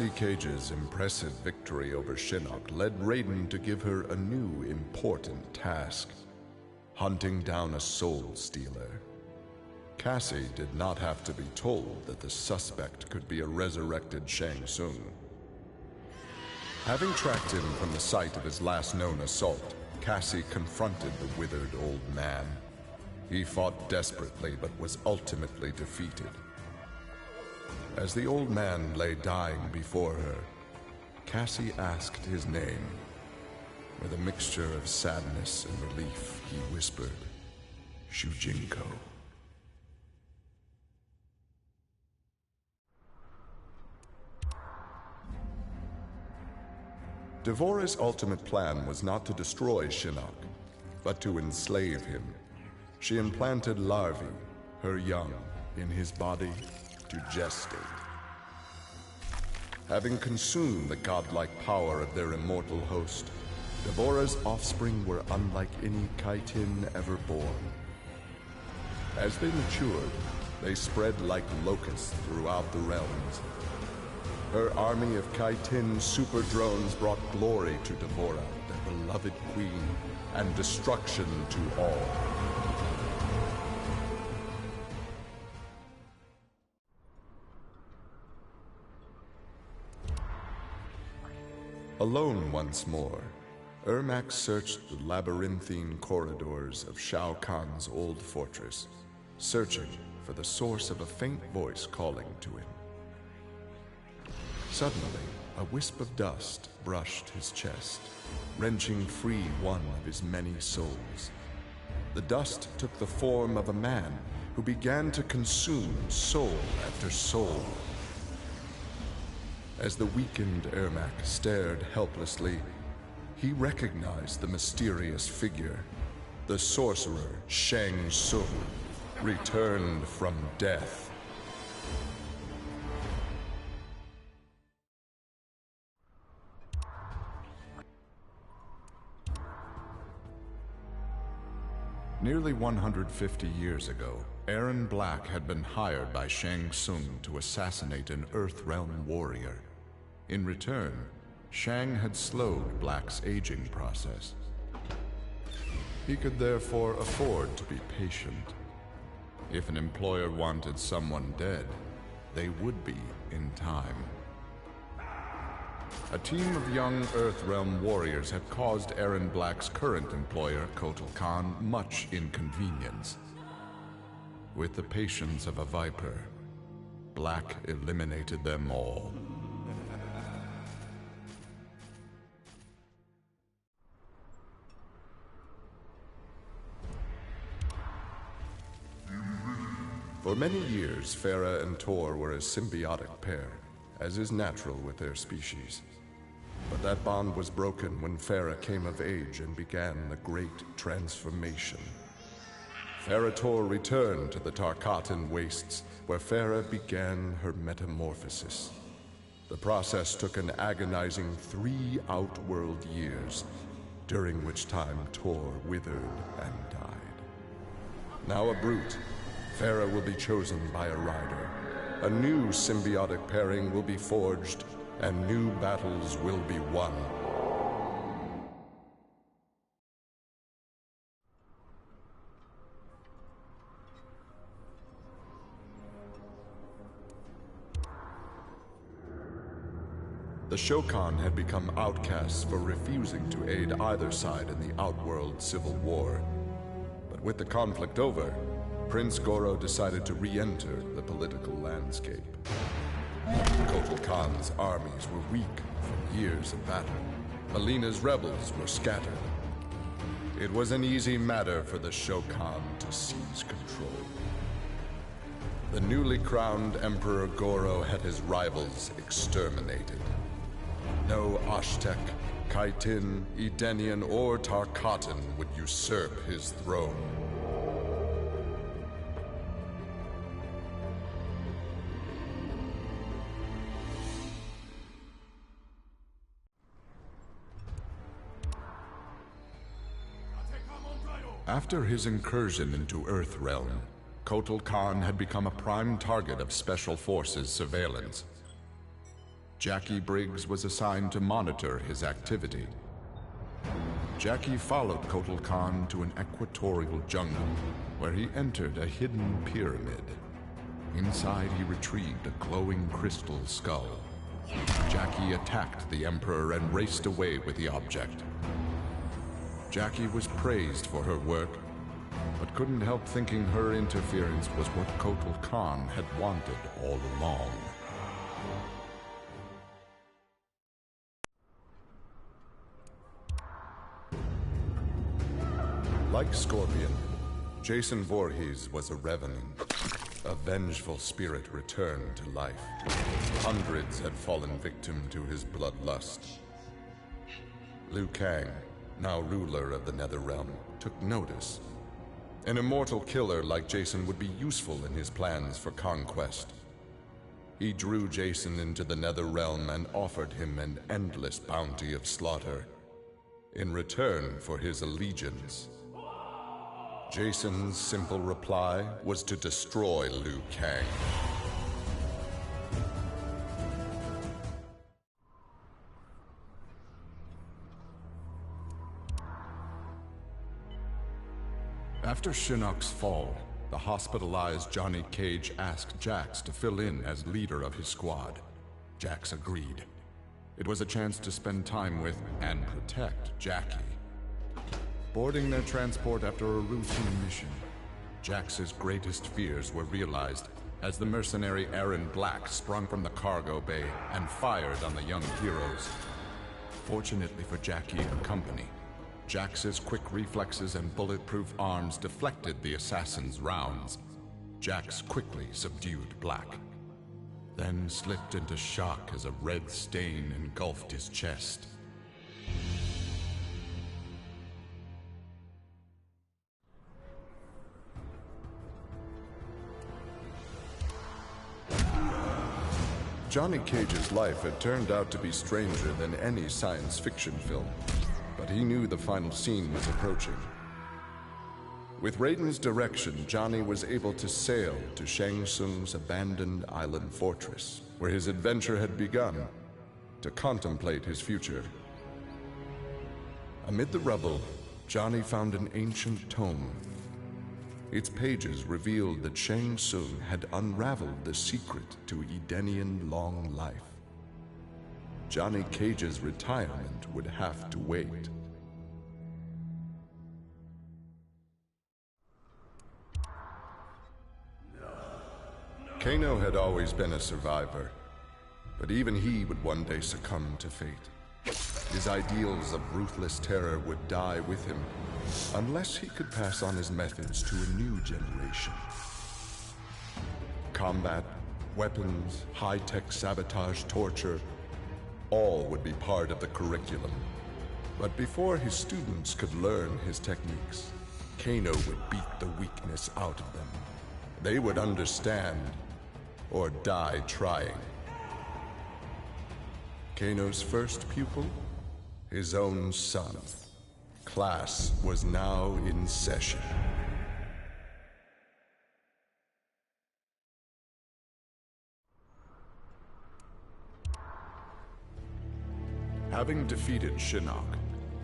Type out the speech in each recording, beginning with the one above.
Cage's impressive victory over Shinnok led Raiden to give her a new important task: hunting down a soul stealer. Cassie did not have to be told that the suspect could be a resurrected Shang Tsung. Having tracked him from the site of his last known assault, Cassie confronted the withered old man. He fought desperately but was ultimately defeated. As the old man lay dying before her, Cassie asked his name. With a mixture of sadness and relief, he whispered, "Shujinko." Devorah's ultimate plan was not to destroy Shinnok, but to enslave him. She implanted larvae, her young, in his body to gestate. Having consumed the godlike power of their immortal host, Devorah's offspring were unlike any Kaitin ever born. As they matured, they spread like locusts throughout the realms. Her army of Kaitin super drones brought glory to Devorah, their beloved queen, and destruction to all. Alone once more, Ermac searched the labyrinthine corridors of Shao Kahn's old fortress, searching for the source of a faint voice calling to him. Suddenly, a wisp of dust brushed his chest, wrenching free one of his many souls. The dust took the form of a man who began to consume soul after soul. As the weakened Ermac stared helplessly, he recognized the mysterious figure. The sorcerer Shang Tsung, returned from death. Nearly 150 years ago, Aaron Black had been hired by Shang Tsung to assassinate an Earthrealm warrior. In return, Shang had slowed Black's aging process. He could therefore afford to be patient. If an employer wanted someone dead, they would be in time. A team of young Earthrealm warriors had caused Aaron Black's current employer, Kotal Khan, much inconvenience. With the patience of a viper, Black eliminated them all. For many years, Farah and Tor were a symbiotic pair, as is natural with their species. But that bond was broken when Farah came of age and began the Great Transformation. Farah Tor returned to the Tarkatan Wastes, where Farah began her metamorphosis. The process took an agonizing 3 outworld years, during which time Tor withered and died. Now a brute, Farah will be chosen by a rider. A new symbiotic pairing will be forged, and new battles will be won. The Shokan had become outcasts for refusing to aid either side in the Outworld Civil War. But with the conflict over, Prince Goro decided to re-enter the political landscape. Kotal Khan's armies were weak from years of battle. Melina's rebels were scattered. It was an easy matter for the Shokan to seize control. The newly crowned Emperor Goro had his rivals exterminated. No Ashtek, Kaitin, Edenian, or Tarkatan would usurp his throne. After his incursion into Earthrealm, Kotal Khan had become a prime target of Special Forces surveillance. Jackie Briggs was assigned to monitor his activity. Jackie followed Kotal Khan to an equatorial jungle, where he entered a hidden pyramid. Inside, he retrieved a glowing crystal skull. Jackie attacked the Emperor and raced away with the object. Jackie was praised for her work, but couldn't help thinking her interference was what Kotal Khan had wanted all along. Like Scorpion, Jason Voorhees was a revenant. A vengeful spirit returned to life. Hundreds had fallen victim to his bloodlust. Liu Kang, now ruler of the Netherrealm, took notice. An immortal killer like Jason would be useful in his plans for conquest. He drew Jason into the Netherrealm and offered him an endless bounty of slaughter in return for his allegiance. Jason's simple reply was to destroy Liu Kang. After Shinnok's fall, the hospitalized Johnny Cage asked Jax to fill in as leader of his squad. Jax agreed. It was a chance to spend time with and protect Jackie. Boarding their transport after a routine mission, Jax's greatest fears were realized as the mercenary Aaron Black sprung from the cargo bay and fired on the young heroes. Fortunately for Jackie and company, Jax's quick reflexes and bulletproof arms deflected the assassin's rounds. Jax quickly subdued Black, then slipped into shock as a red stain engulfed his chest. Johnny Cage's life had turned out to be stranger than any science fiction film, but he knew the final scene was approaching. With Raiden's direction, Johnny was able to sail to Shang Tsung's abandoned island fortress, where his adventure had begun, to contemplate his future. Amid the rubble, Johnny found an ancient tome. Its pages revealed that Shang Tsung had unraveled the secret to Edenian long life. Johnny Cage's retirement would have to wait. Kano had always been a survivor, but even he would one day succumb to fate. His ideals of ruthless terror would die with him, unless he could pass on his methods to a new generation. Combat, weapons, high-tech sabotage, torture, all would be part of the curriculum. But before his students could learn his techniques, Kano would beat the weakness out of them. They would understand, or die trying. Kano's first pupil? His own son. Class was now in session. Having defeated Shinnok,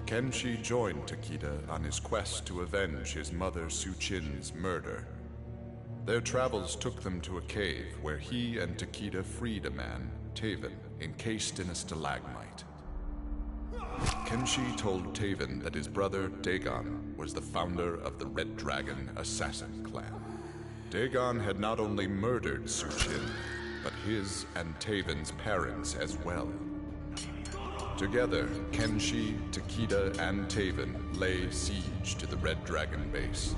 Kenshi joined Takeda on his quest to avenge his mother Su-Chin's murder. Their travels took them to a cave where he and Takeda freed a man, Taven, encased in a stalagmite. Kenshi told Taven that his brother, Dagon, was the founder of the Red Dragon Assassin Clan. Dagon had not only murdered Su-Chin, but his and Taven's parents as well. Together, Kenshi, Takeda, and Taven lay siege to the Red Dragon base.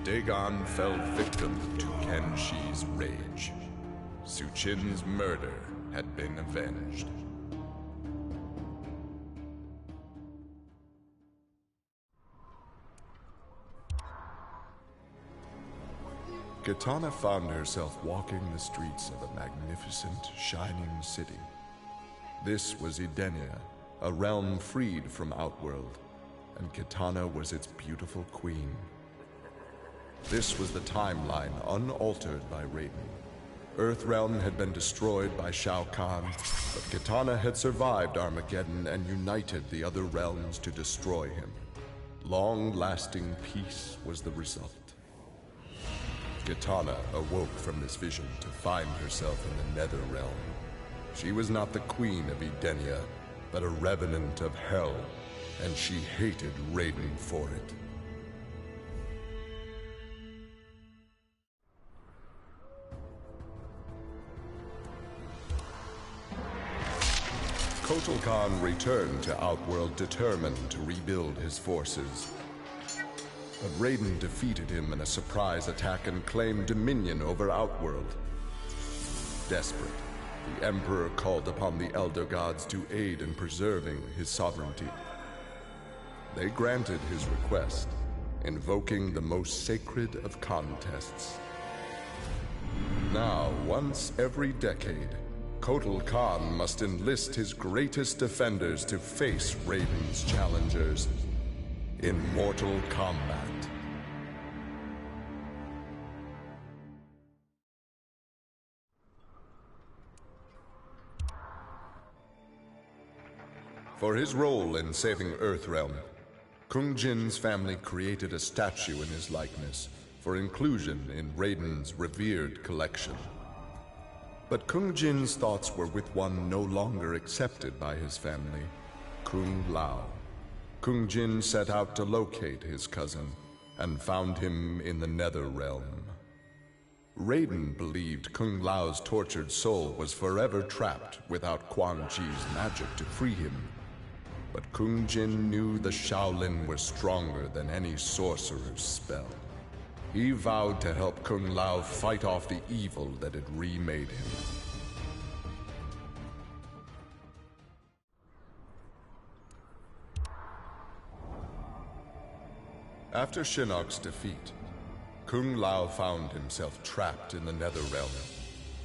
Dagon fell victim to Kenshi's rage. Su-Chin's murder had been avenged. Kitana found herself walking the streets of a magnificent, shining city. This was Edenia, a realm freed from Outworld, and Kitana was its beautiful queen. This was the timeline unaltered by Raiden. Earthrealm had been destroyed by Shao Kahn, but Kitana had survived Armageddon and united the other realms to destroy him. Long-lasting peace was the result. Kitana awoke from this vision to find herself in the Netherrealm. She was not the queen of Edenia, but a revenant of hell, and she hated Raiden for it. Kotal Khan returned to Outworld determined to rebuild his forces. But Raiden defeated him in a surprise attack and claimed dominion over Outworld. Desperate, the Emperor called upon the Elder Gods to aid in preserving his sovereignty. They granted his request, invoking the most sacred of contests. Now, once every decade, Kotal Khan must enlist his greatest defenders to face Raiden's challengers in mortal combat. For his role in saving Earthrealm, Kung Jin's family created a statue in his likeness for inclusion in Raiden's revered collection. But Kung Jin's thoughts were with one no longer accepted by his family, Kung Lao. Kung Jin set out to locate his cousin and found him in the Netherrealm. Raiden believed Kung Lao's tortured soul was forever trapped without Quan Chi's magic to free him. But Kung Jin knew the Shaolin was stronger than any sorcerer's spell. He vowed to help Kung Lao fight off the evil that had remade him. After Shinnok's defeat, Kung Lao found himself trapped in the Netherrealm,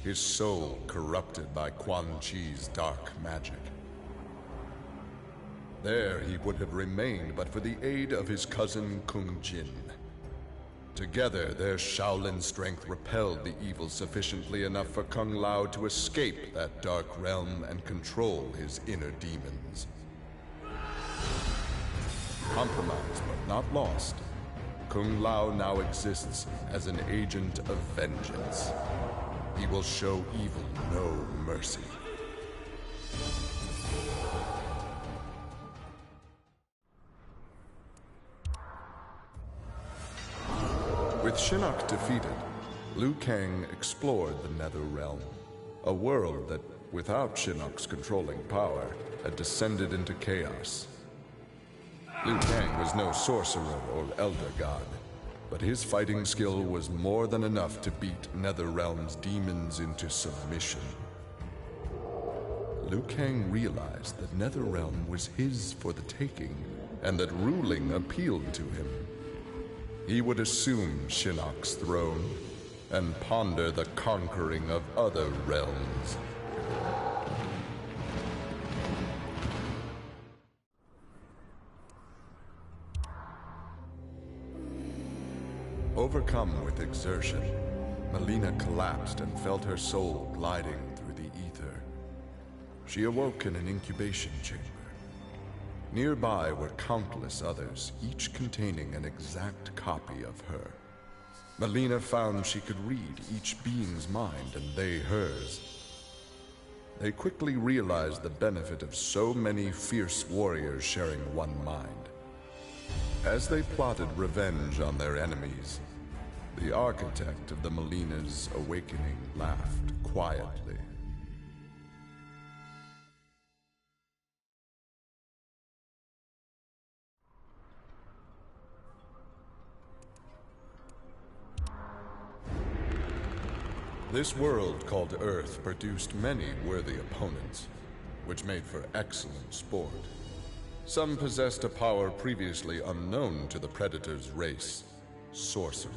his soul corrupted by Quan Chi's dark magic. There he would have remained but for the aid of his cousin Kung Jin. Together, their Shaolin strength repelled the evil sufficiently enough for Kung Lao to escape that dark realm and control his inner demons. Compromised but not lost, Kung Lao now exists as an agent of vengeance. He will show evil no mercy. With Shinnok defeated, Liu Kang explored the Netherrealm, a world that, without Shinnok's controlling power, had descended into chaos. Liu Kang was no sorcerer or elder god, but his fighting skill was more than enough to beat Netherrealm's demons into submission. Liu Kang realized that Netherrealm was his for the taking, and that ruling appealed to him. He would assume Shinnok's throne and ponder the conquering of other realms. Overcome with exertion, Melina collapsed and felt her soul gliding through the ether. She awoke in an incubation chamber. Nearby were countless others, each containing an exact copy of her. Melina found she could read each being's mind and they hers. They quickly realized the benefit of so many fierce warriors sharing one mind. As they plotted revenge on their enemies, the architect of the Melina's awakening laughed quietly. This world called Earth produced many worthy opponents, which made for excellent sport. Some possessed a power previously unknown to the Predator's race, sorcery.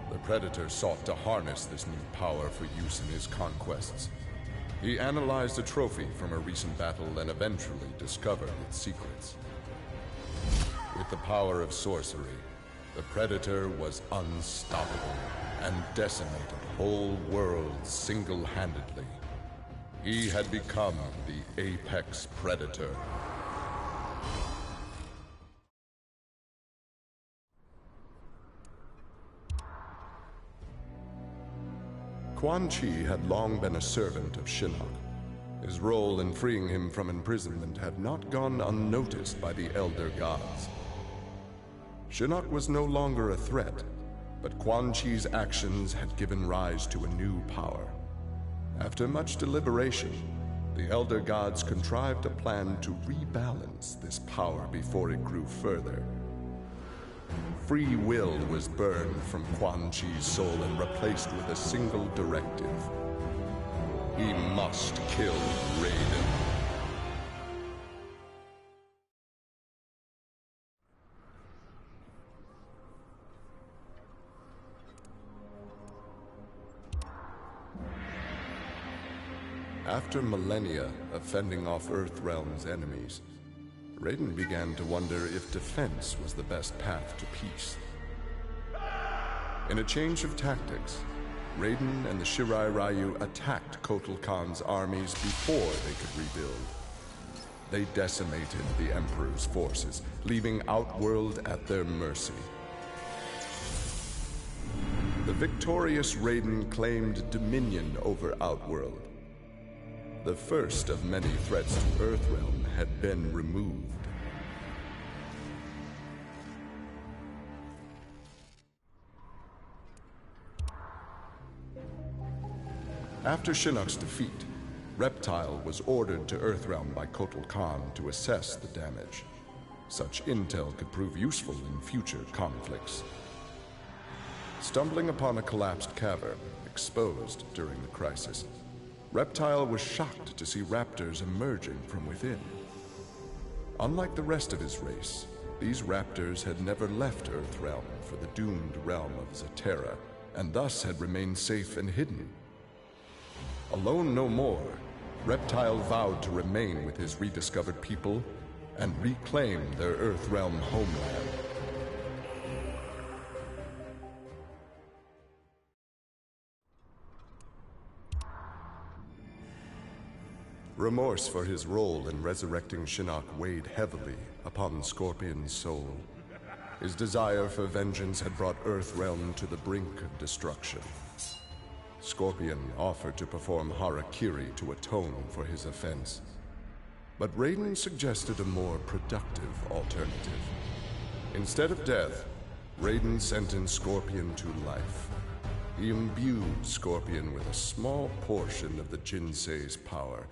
The Predator sought to harness this new power for use in his conquests. He analyzed a trophy from a recent battle and eventually discovered its secrets. With the power of sorcery, the Predator was unstoppable. and decimated whole worlds single-handedly. He had become the apex predator. Quan Chi had long been a servant of Shinnok. His role in freeing him from imprisonment had not gone unnoticed by the Elder Gods. Shinnok was no longer a threat, but Quan Chi's actions had given rise to a new power. After much deliberation, the Elder Gods contrived a plan to rebalance this power before it grew further. Free will was burned from Quan Chi's soul and replaced with a single directive. He must kill Raiden. After millennia of fending off Earthrealm's enemies, Raiden began to wonder if defense was the best path to peace. In a change of tactics, Raiden and the Shirai Ryu attacked Kotal Khan's armies before they could rebuild. They decimated the Emperor's forces, leaving Outworld at their mercy. The victorious Raiden claimed dominion over Outworld. The first of many threats to Earthrealm had been removed. After Shinnok's defeat, Reptile was ordered to Earthrealm by Kotal Khan to assess the damage. Such intel could prove useful in future conflicts. Stumbling upon a collapsed cavern, exposed during the crisis, Reptile was shocked to see raptors emerging from within. Unlike the rest of his race, these raptors had never left Earthrealm for the doomed realm of Zaterra, and thus had remained safe and hidden. Alone no more, Reptile vowed to remain with his rediscovered people and reclaim their Earthrealm homeland. Remorse for his role in resurrecting Shinnok weighed heavily upon Scorpion's soul. His desire for vengeance had brought Earthrealm to the brink of destruction. Scorpion offered to perform harakiri to atone for his offense. But Raiden suggested a more productive alternative. Instead of death, Raiden sentenced Scorpion to life. He imbued Scorpion with a small portion of the Jinsei's power,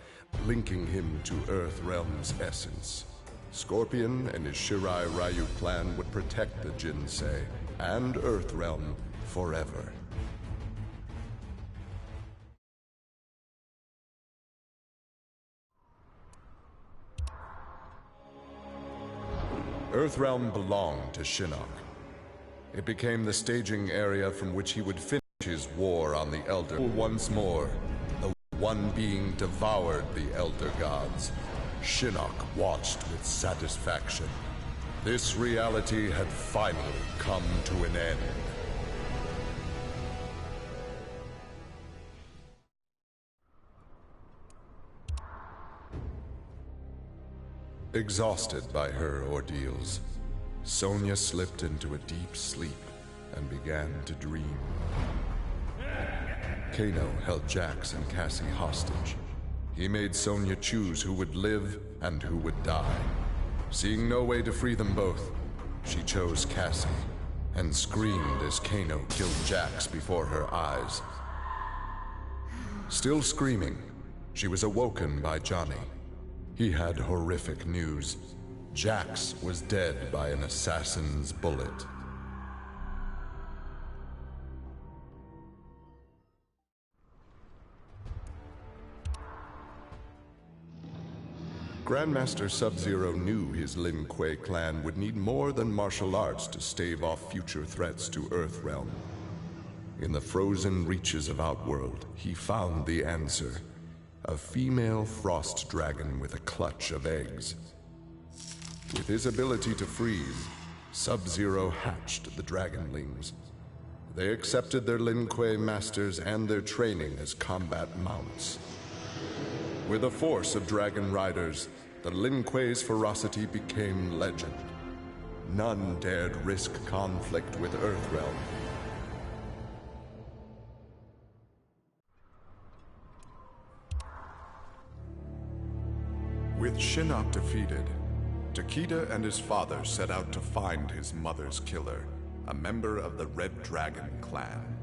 linking him to Earthrealm's essence. Scorpion and his Shirai Ryu clan would protect the Jinsei and Earthrealm forever. Earthrealm belonged to Shinnok. It became the staging area from which he would finish his war on the Elder. Once more, the one being devoured the Elder Gods. Shinnok watched with satisfaction. This reality had finally come to an end. Exhausted by her ordeals, Sonya slipped into a deep sleep and began to dream. Kano held Jax and Cassie hostage. He made Sonya choose who would live and who would die. Seeing no way to free them both, she chose Cassie and screamed as Kano killed Jax before her eyes. Still screaming, she was awoken by Johnny. He had horrific news. Jax was dead by an assassin's bullet. Grandmaster Sub-Zero knew his Lin Kuei clan would need more than martial arts to stave off future threats to Earthrealm. In the frozen reaches of Outworld, he found the answer. A female frost dragon with a clutch of eggs. With his ability to freeze, Sub-Zero hatched the dragonlings. They accepted their Lin Kuei masters and their training as combat mounts. With a force of dragon riders, the Lin Kuei's ferocity became legend. None dared risk conflict with Earthrealm. With Shinnok defeated, Takeda and his father set out to find his mother's killer, a member of the Red Dragon clan.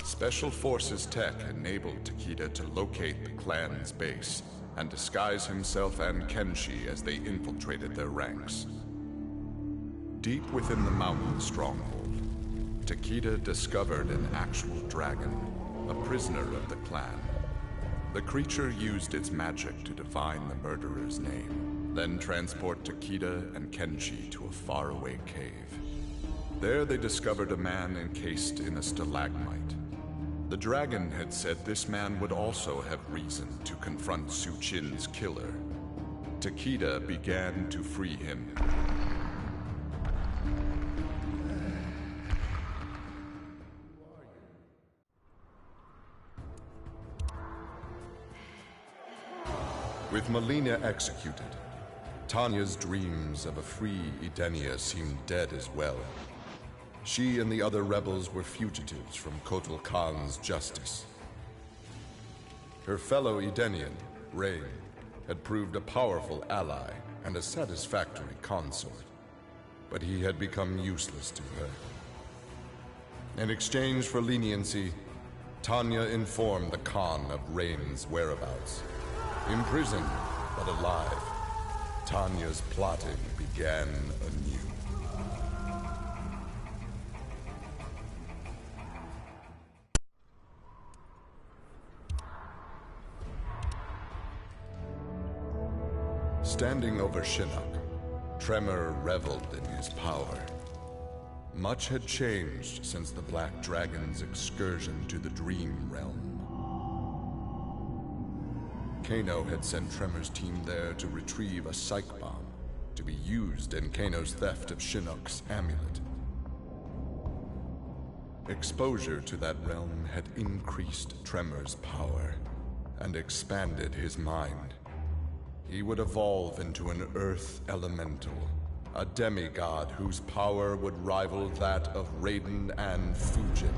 Special Forces tech enabled Takeda to locate the clan's base and disguise himself and Kenshi as they infiltrated their ranks. Deep within the mountain stronghold, Takeda discovered an actual dragon, a prisoner of the clan. The creature used its magic to divine the murderer's name, then transport Takeda and Kenshi to a faraway cave. There they discovered a man encased in a stalagmite. The dragon had said this man would also have reason to confront Su Qin's killer. Takeda began to free him. With Melina executed, Tanya's dreams of a free Edenia seemed dead as well. She and the other rebels were fugitives from Kotal Khan's justice. Her fellow Edenian, Rain, had proved a powerful ally and a satisfactory consort, but he had become useless to her. In exchange for leniency, Tanya informed the Khan of Rain's whereabouts. Imprisoned, but alive, Tanya's plotting began anew. Standing over Shinnok, Tremor reveled in his power. Much had changed since the Black Dragon's excursion to the Dream Realm. Kano had sent Tremor's team there to retrieve a psych bomb to be used in Kano's theft of Shinnok's amulet. Exposure to that realm had increased Tremor's power and expanded his mind. He would evolve into an earth elemental, a demigod whose power would rival that of Raiden and Fujin.